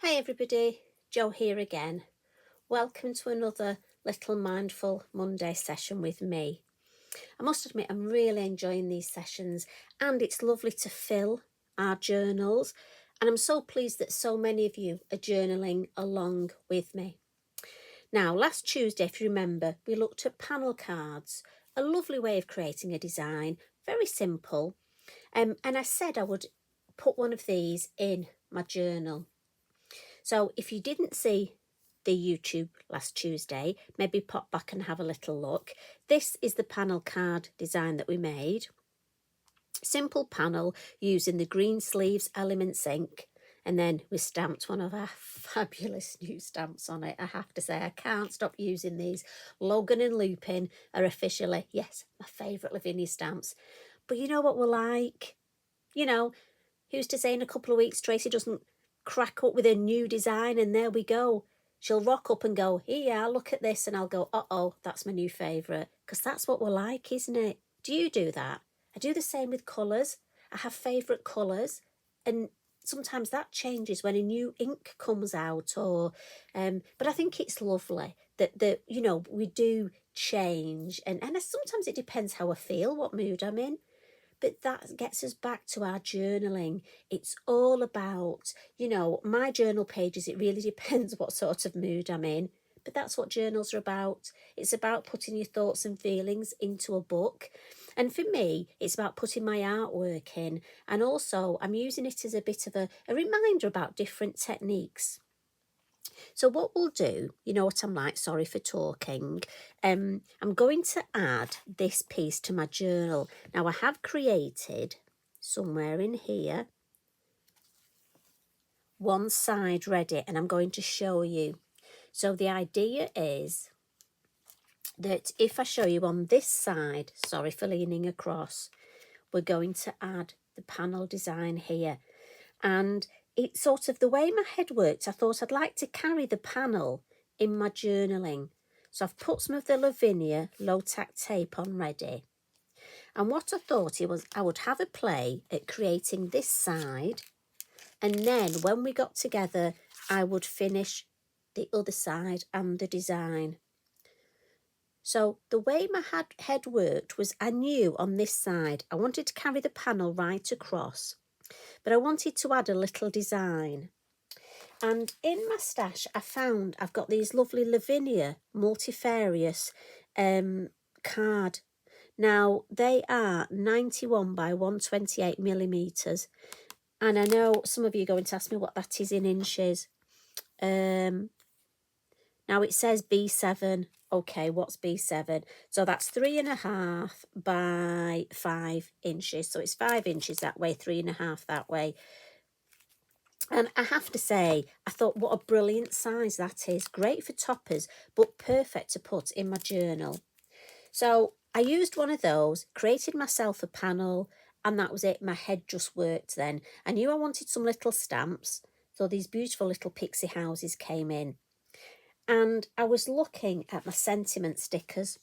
Hi everybody, Jo here again. Welcome to another little Mindful Monday session with me. I must admit I'm really enjoying these sessions and it's lovely to fill our journals, and I'm so pleased that so many of you are journaling along with me. Now, last Tuesday, if you remember, we looked at panel cards, a lovely way of creating a design, very simple, and I said I would put one of these in my journal. So if you didn't see the YouTube last Tuesday, maybe pop back and have a little look. This is the panel card design that we made. Simple panel using the green sleeves Elements ink, and then we stamped one of our fabulous new stamps on it. I have to say, I can't stop using these. Logan and Lupin are officially, yes, my favourite Lavinia stamps. But you know what we're like? You know, who's to say in a couple of weeks Tracy doesn't crack up with a new design and there we go. She'll rock up and go, here, look at this, and I'll go, uh-oh, that's my new favourite. Because that's what we're like, isn't it? Do you do that? I do the same with colours. I have favourite colours, and sometimes that changes when a new ink comes out. But I think it's lovely that we do change, and sometimes it depends how I feel, what mood I'm in. But that gets us back to our journaling. It's all about, my journal pages, it really depends what sort of mood I'm in. But that's what journals are about. It's about putting your thoughts and feelings into a book. And for me, it's about putting my artwork in. And also, I'm using it as a bit of a reminder about different techniques. So what we'll do, you know what I'm like, sorry for talking, I'm going to add this piece to my journal. Now I have created somewhere in here one side ready, and I'm going to show you. So the idea is that if I show you on this side, sorry for leaning across, we're going to add the panel design here. And it's sort of the way my head works. I thought I'd like to carry the panel in my journaling. So I've put some of the Lavinia low-tack tape on ready. And what I thought it was, I would have a play at creating this side. And then when we got together, I would finish the other side and the design. So the way my head worked was I knew on this side, I wanted to carry the panel right across, but I wanted to add a little design. And in my stash, I've got these lovely Lavinia multifarious card. Now, they are 91 by 128 millimetres. And I know some of you are going to ask me what that is in inches. Now, it says B7. Okay, what's B7? So that's 3.5 by 5 inches. So it's 5 inches that way, 3.5 that way. And I have to say, I thought what a brilliant size that is. Great for toppers, but perfect to put in my journal. So I used one of those, created myself a panel, and that was it. My head just worked then. I knew I wanted some little stamps. So these beautiful little pixie houses came in. And I was looking at my sentiment stickers.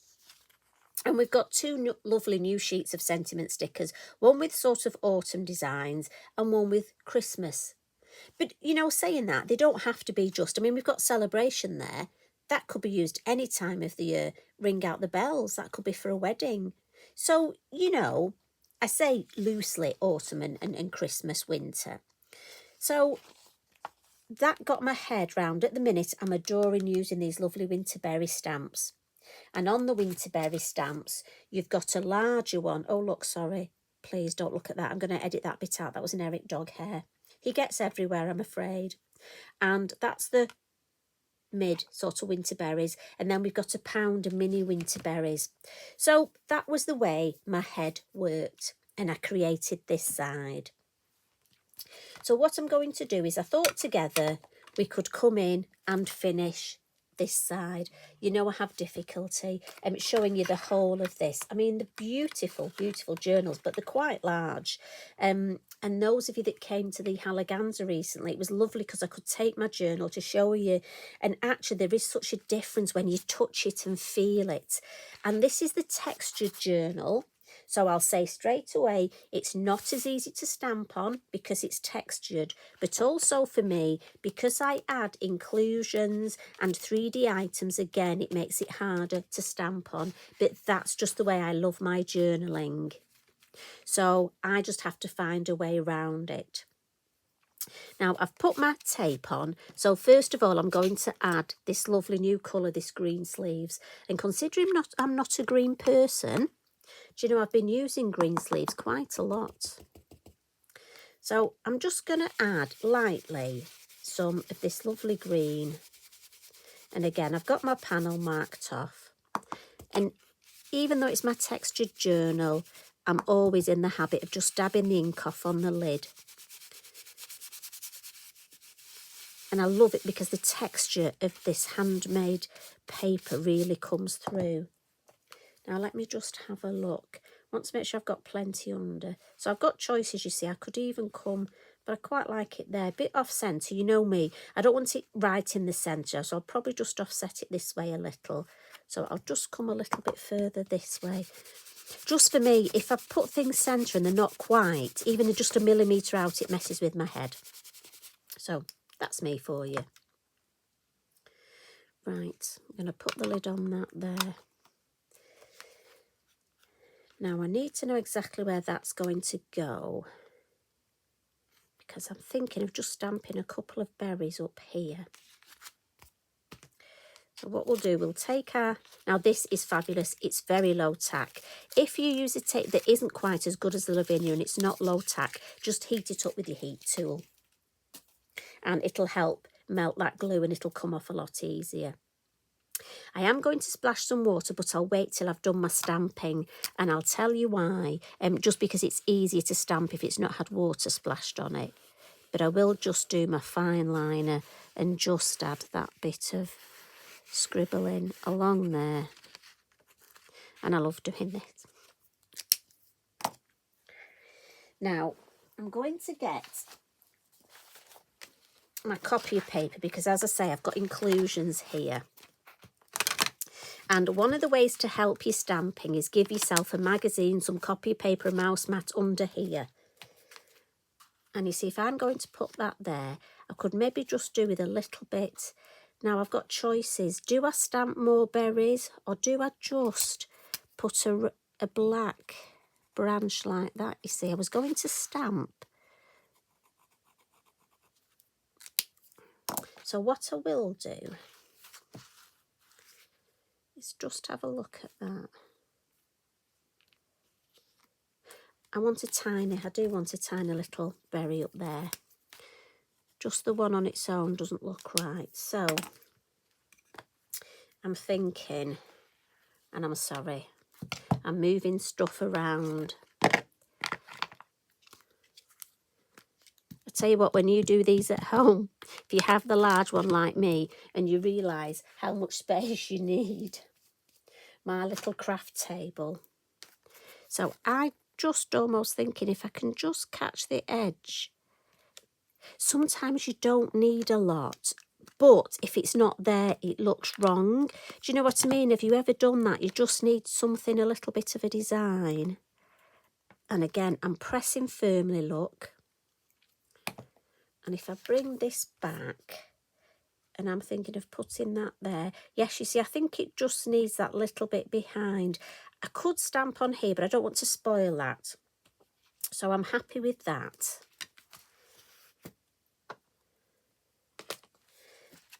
And we've got two lovely new sheets of sentiment stickers. One with sort of autumn designs and one with Christmas. But, saying that, they don't have to be just, we've got celebration there. That could be used any time of the year. Ring out the bells. That could be for a wedding. So, I say loosely autumn and Christmas, winter. So that got my head round. At the minute, I'm adoring using these lovely Winterberry stamps. And on the Winterberry stamps, you've got a larger one. Oh, look, sorry. Please don't look at that. I'm going to edit that bit out. That was an Eric dog hair. He gets everywhere, I'm afraid. And that's the mid sort of Winterberries. And then we've got a pound of mini Winterberries. So that was the way my head worked. And I created this side. So what I'm going to do is I thought together we could come in and finish this side. I have difficulty showing you the whole of this. The beautiful, beautiful journals, but they're quite large. And those of you that came to the Halaganza recently, it was lovely because I could take my journal to show you. And actually, there is such a difference when you touch it and feel it. And this is the textured journal. So I'll say straight away, it's not as easy to stamp on because it's textured, but also for me, because I add inclusions and 3D items, again, it makes it harder to stamp on, but that's just the way I love my journaling. So I just have to find a way around it. Now I've put my tape on, so first of all I'm going to add this lovely new colour, this green sleeves, and considering I'm not a green person, do you know I've been using green sleeves quite a lot. So I'm just going to add lightly some of this lovely green, and again I've got my panel marked off, and even though it's my textured journal, I'm always in the habit of just dabbing the ink off on the lid. And I love it because the texture of this handmade paper really comes through. Now let me just have a look. I want to make sure I've got plenty under. So I've got choices, you see. I could even come, but I quite like it there. A bit off centre, you know me. I don't want it right in the centre, so I'll probably just offset it this way a little. So I'll just come a little bit further this way. Just for me, if I put things centre and they're not quite, even just a millimetre out, it messes with my head. So that's me for you. Right, I'm going to put the lid on that there. Now I need to know exactly where that's going to go, because I'm thinking of just stamping a couple of berries up here. So what we'll do, we'll take our, now this is fabulous, it's very low tack. If you use a tape that isn't quite as good as the Lavinia and it's not low tack, just heat it up with your heat tool. And it'll help melt that glue and it'll come off a lot easier. I am going to splash some water, but I'll wait till I've done my stamping, and I'll tell you why. Just because it's easier to stamp if it's not had water splashed on it. But I will just do my fine liner and just add that bit of scribbling along there. And I love doing this. Now, I'm going to get my copy of paper because, as I say, I've got inclusions here. And one of the ways to help your stamping is give yourself a magazine, some copy paper, a mouse mat under here. And you see, if I'm going to put that there, I could maybe just do with a little bit. Now I've got choices. Do I stamp more berries, or do I just put a black branch like that? You see, I was going to stamp. So what I will do is just have a look at that. I do want a tiny little berry up there. Just the one on its own doesn't look right. So I'm thinking, and I'm sorry, I'm moving stuff around. I tell you what, when you do these at home, if you have the large one like me and you realise how much space you need. My little craft table. So I just almost thinking if I can just catch the edge. Sometimes you don't need a lot, but if it's not there, it looks wrong. Do you know what I mean? Have you ever done that? You just need something, a little bit of a design. And again, I'm pressing firmly, look. And if I bring this back, and I'm thinking of putting that there. Yes, you see, I think it just needs that little bit behind. I could stamp on here, but I don't want to spoil that. So I'm happy with that.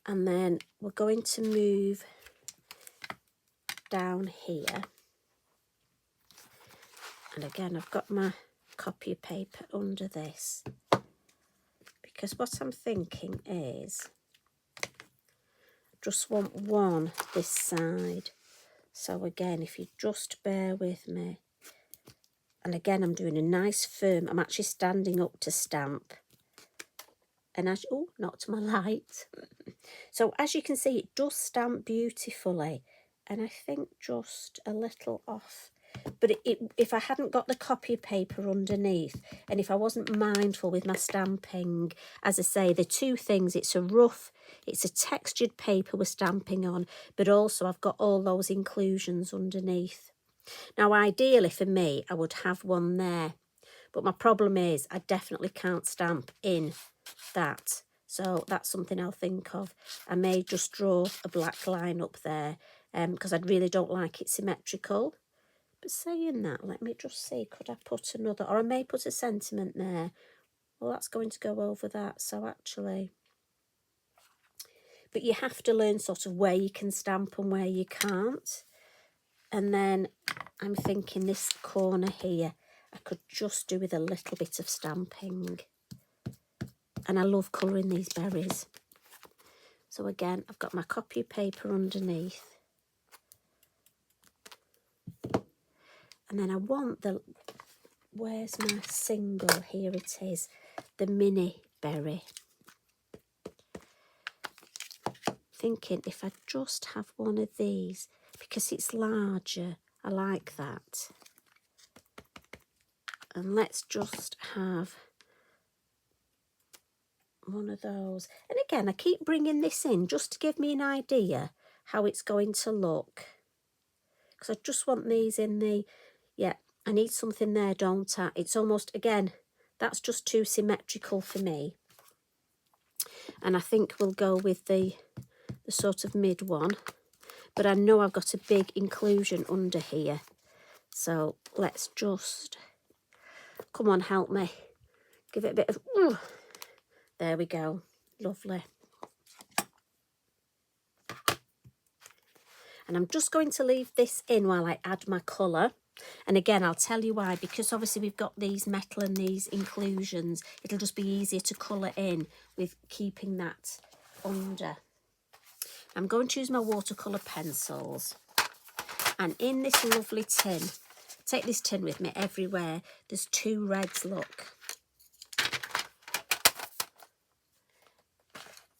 And then we're going to move down here. And again, I've got my copy of paper under this. Because what I'm thinking is, I just want one this side. So again, if you just bear with me. And again, I'm doing a nice firm, I'm actually standing up to stamp. And as, oh, not to my light. So as you can see, it does stamp beautifully. And I think just a little off. But if I hadn't got the copy paper underneath, and if I wasn't mindful with my stamping, as I say, the two things, it's a textured paper we're stamping on, but also I've got all those inclusions underneath. Now, ideally for me, I would have one there. But my problem is I definitely can't stamp in that. So that's something I'll think of. I may just draw a black line up there because I really don't like it symmetrical. But saying that, let me just see, could I put another, or I may put a sentiment there. Well, that's going to go over that. So actually, but you have to learn sort of where you can stamp and where you can't. And then I'm thinking this corner here, I could just do with a little bit of stamping. And I love colouring these berries. So again, I've got my copy of paper underneath. And then I want the, where's my single? Here it is, the mini berry. Thinking if I just have one of these, because it's larger, I like that. And let's just have one of those. And again, I keep bringing this in just to give me an idea how it's going to look. Because I just want these in the, yeah, I need something there, don't I? It's almost, again, that's just too symmetrical for me. And I think we'll go with the sort of mid one. But I know I've got a big inclusion under here. So let's just, come on, help me. Give it a bit of, there we go. Lovely. And I'm just going to leave this in while I add my colour. And again, I'll tell you why, because obviously we've got these metal and these inclusions. It'll just be easier to colour in with keeping that under. I'm going to use my watercolour pencils. And in this lovely tin, take this tin with me everywhere, there's two reds, look.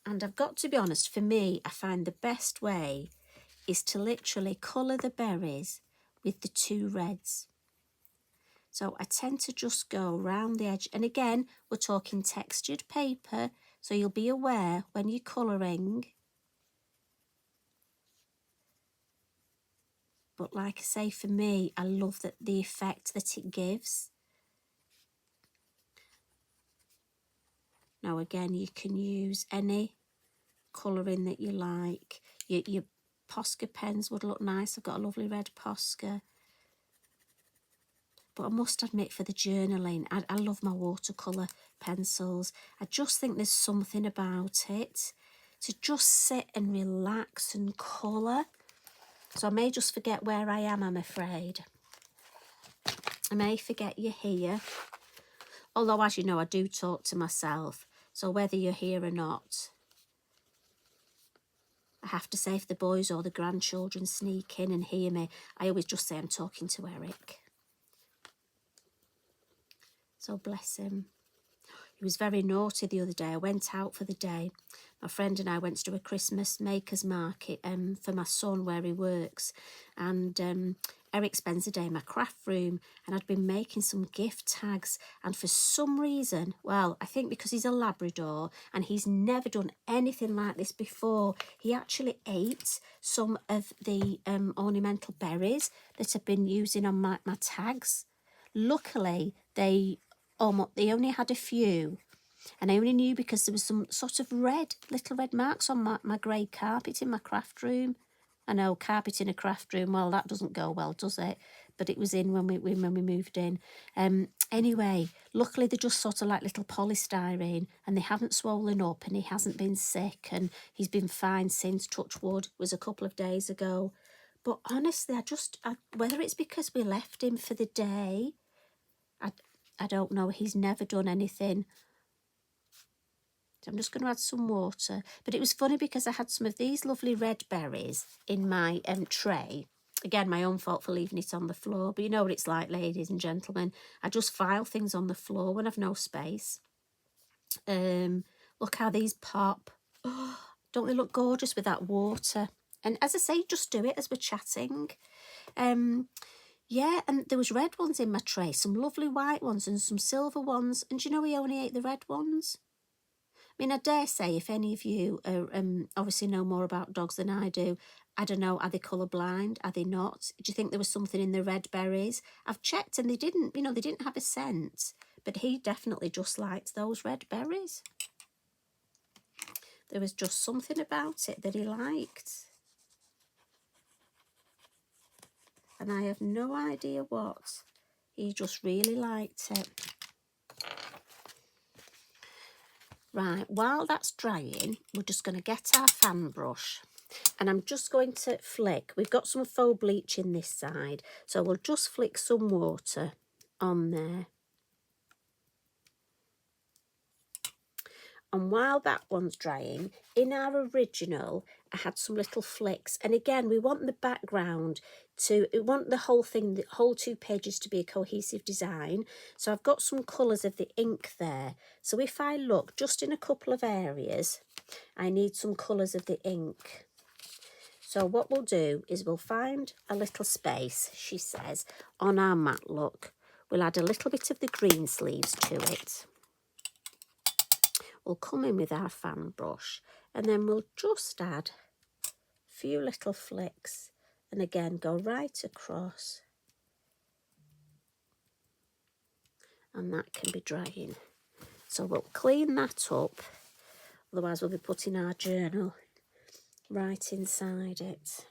And I've got to be honest, for me, I find the best way is to literally colour the berries with the two reds. So I tend to just go around the edge. And again, we're talking textured paper, so you'll be aware when you're colouring. But like I say, for me, I love the effect that it gives. Now again, you can use any colouring that you like. Your posca pens would look nice. I've got a lovely red posca. But I must admit, for the journaling, I love my watercolour pencils. I just think there's something about it to just sit and relax and colour. So I may just forget where I am, I'm afraid. I may forget you're here. Although, as you know, I do talk to myself. So whether you're here or not, I have to say, if the boys or the grandchildren sneak in and hear me, I always just say I'm talking to Eric. So bless him. He was very naughty the other day. I went out for the day. My friend and I went to do a Christmas makers market for my son where he works. And Eric spends the day in my craft room, and I'd been making some gift tags. And for some reason, well, I think because he's a Labrador and he's never done anything like this before, he actually ate some of the ornamental berries that I've been using on my tags. Luckily, they only had a few, and I only knew because there was some sort of little red marks on my grey carpet in my craft room. I know, carpet in a craft room, well, that doesn't go well, does it? But it was in when we moved in. Anyway, luckily they're just sort of like little polystyrene, and they haven't swollen up, and he hasn't been sick, and he's been fine since, touch wood, was a couple of days ago. But honestly, whether it's because we left him for the day, I don't know. He's never done anything. So I'm just going to add some water. But it was funny because I had some of these lovely red berries in my tray. Again, my own fault for leaving it on the floor. But you know what it's like, ladies and gentlemen. I just file things on the floor when I've no space. Look how these pop. Oh, don't they look gorgeous with that water? And as I say, just do it as we're chatting. Yeah, and there was red ones in my tray, some lovely white ones and some silver ones. And do you know he only ate the red ones? I mean, I dare say if any of you are, obviously know more about dogs than I do, I don't know, are they colourblind? Are they not? Do you think there was something in the red berries? I've checked and they didn't, you know, they didn't have a scent. But he definitely just liked those red berries. There was just something about it that he liked. And I have no idea what. He just really liked it. Right, while that's drying, we're just going to get our fan brush. And I'm just going to flick. We've got some faux bleach in this side. So we'll just flick some water on there. And while that one's drying, in our original, I had some little flicks. And again, we want the background we want the whole thing, the whole 2 pages to be a cohesive design. So I've got some colours of the ink there. So if I look just in a couple of areas, I need some colours of the ink. So what we'll do is we'll find a little space, she says, on our mat look. We'll add a little bit of the green sleeves to it. We'll come in with our fan brush and then we'll just add a few little flicks and again go right across, and that can be drying. So we'll clean that up, otherwise we'll be putting our journal right inside it.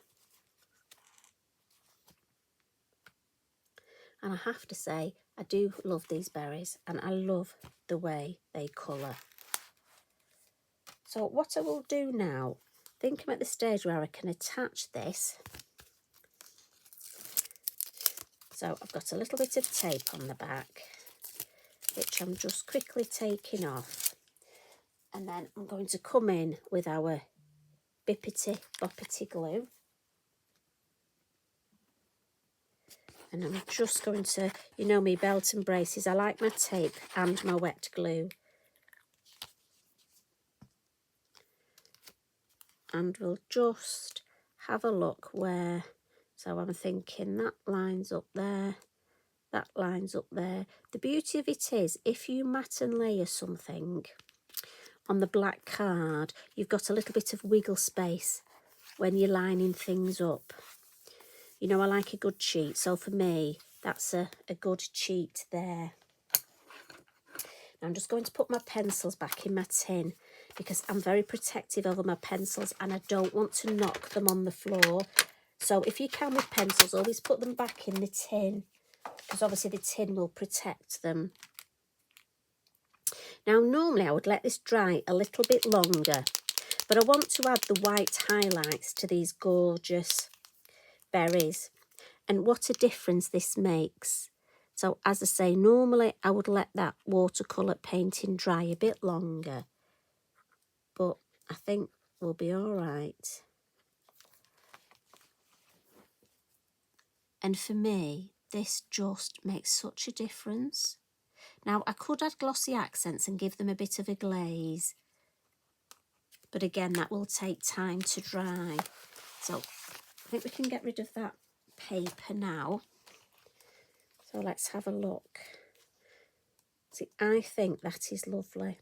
And I have to say, I do love these berries and I love the way they colour. So what I will do now, I think I'm at the stage where I can attach this. So I've got a little bit of tape on the back, which I'm just quickly taking off. And then I'm going to come in with our bippity boppity glue. And I'm just going to, you know me, belt and braces, I like my tape and my wet glue. And we'll just have a look where, so I'm thinking that lines up there, that lines up there. The beauty of it is, if you mat and layer something on the black card, you've got a little bit of wiggle space when you're lining things up. You know, I like a good cheat, so for me, that's a good cheat there. Now I'm just going to put my pencils back in my tin because I'm very protective over my pencils and I don't want to knock them on the floor. So if you can with pencils, always put them back in the tin because obviously the tin will protect them. Now normally I would let this dry a little bit longer, but I want to add the white highlights to these gorgeous berries, and what a difference this makes. So as I say, normally I would let that watercolour painting dry a bit longer, but I think we'll be all right. And for me, this just makes such a difference. Now, I could add glossy accents and give them a bit of a glaze, but again, that will take time to dry. So I think we can get rid of that paper now. So let's have a look. See, I think that is lovely.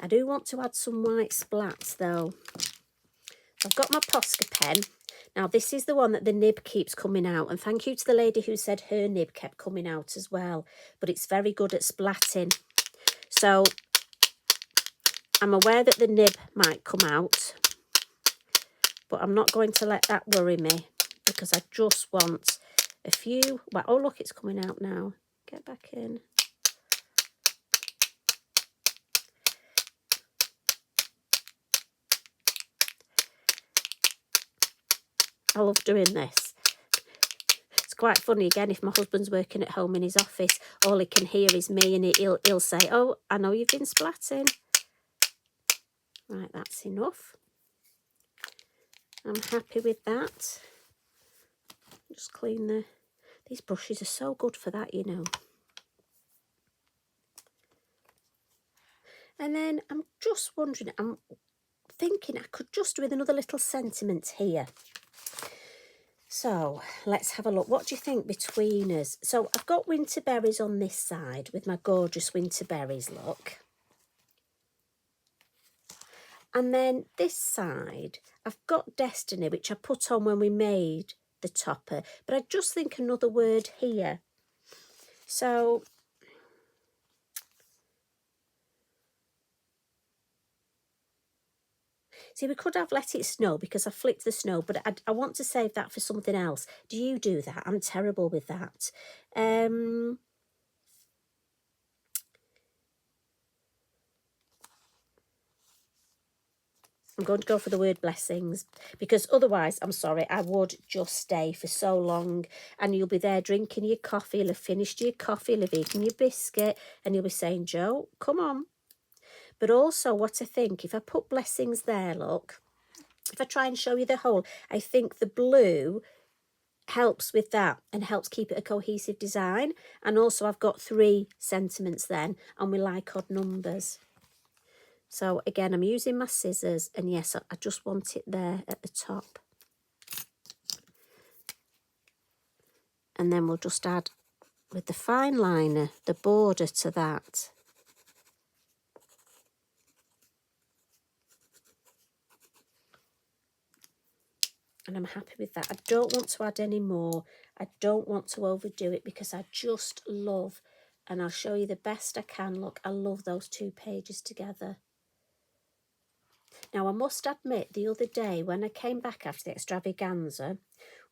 I do want to add some white splats though. I've got my Posca pen. Now this is the one that the nib keeps coming out, and thank you to the lady who said her nib kept coming out as well, but it's very good at splatting. So I'm aware that the nib might come out, but I'm not going to let that worry me because I just want a few. Well, oh look, it's coming out now. Get back in. I love doing this. It's quite funny again, if my husband's working at home in his office, all he can hear is me and he'll say, oh, I know you've been splatting. Right, that's enough. I'm happy with that. Just clean these brushes are so good for that, you know. And then I'm just wondering, I'm thinking I could just do with another little sentiment here. So let's have a look. What do you think between us? So I've got winter berries on this side with my gorgeous winter berries, look. And then this side, I've got Destiny, which I put on when we made the topper, but I just think another word here. So see, we could have Let It Snow because I flicked the snow, but I want to save that for something else. Do you do that? I'm terrible with that. I'm going to go for the word blessings because otherwise, I'm sorry, I would just stay for so long and you'll be there drinking your coffee, you'll have finished your coffee, you'll have eaten your biscuit and you'll be saying, Joe, come on. But also what I think, if I put blessings there, look, if I try and show you the whole, I think the blue helps with that and helps keep it a cohesive design. And also I've got 3 sentiments then and we like odd numbers. So again, I'm using my scissors and yes, I just want it there at the top. And then we'll just add with the fine liner, the border to that. And I'm happy with that. I don't want to add any more. I don't want to overdo it because I just love, and I'll show you the best I can. Look, I love those 2 pages together. Now, I must admit, the other day when I came back after the extravaganza,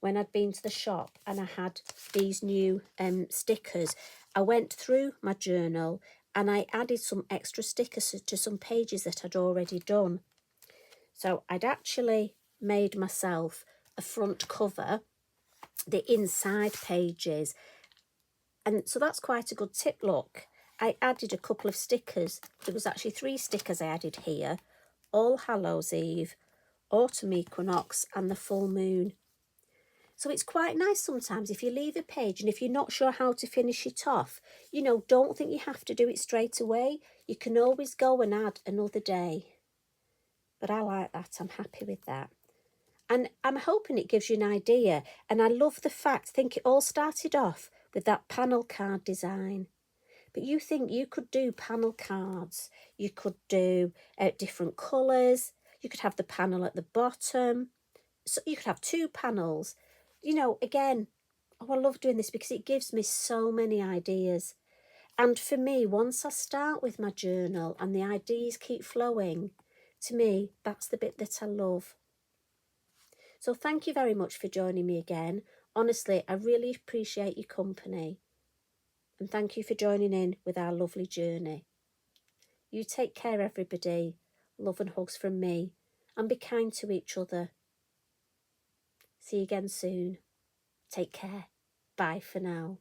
when I'd been to the shop and I had these new stickers, I went through my journal and I added some extra stickers to some pages that I'd already done. So I'd actually made myself a front cover, the inside pages. And so that's quite a good tip, look. I added a couple of stickers. There was actually 3 stickers I added here. All Hallows Eve, Autumn Equinox and the full moon. So it's quite nice sometimes if you leave a page and if you're not sure how to finish it off, you know, don't think you have to do it straight away. You can always go and add another day. But I like that. I'm happy with that. And I'm hoping it gives you an idea. And I love the fact, I think it all started off with that panel card design. But you think you could do panel cards. You could do different colours. You could have the panel at the bottom. So you could have 2 panels. You know, again, oh, I love doing this because it gives me so many ideas. And for me, once I start with my journal and the ideas keep flowing, to me, that's the bit that I love. So thank you very much for joining me again. Honestly, I really appreciate your company. And thank you for joining in with our lovely journey. You take care, everybody. Love and hugs from me. And be kind to each other. See you again soon. Take care. Bye for now.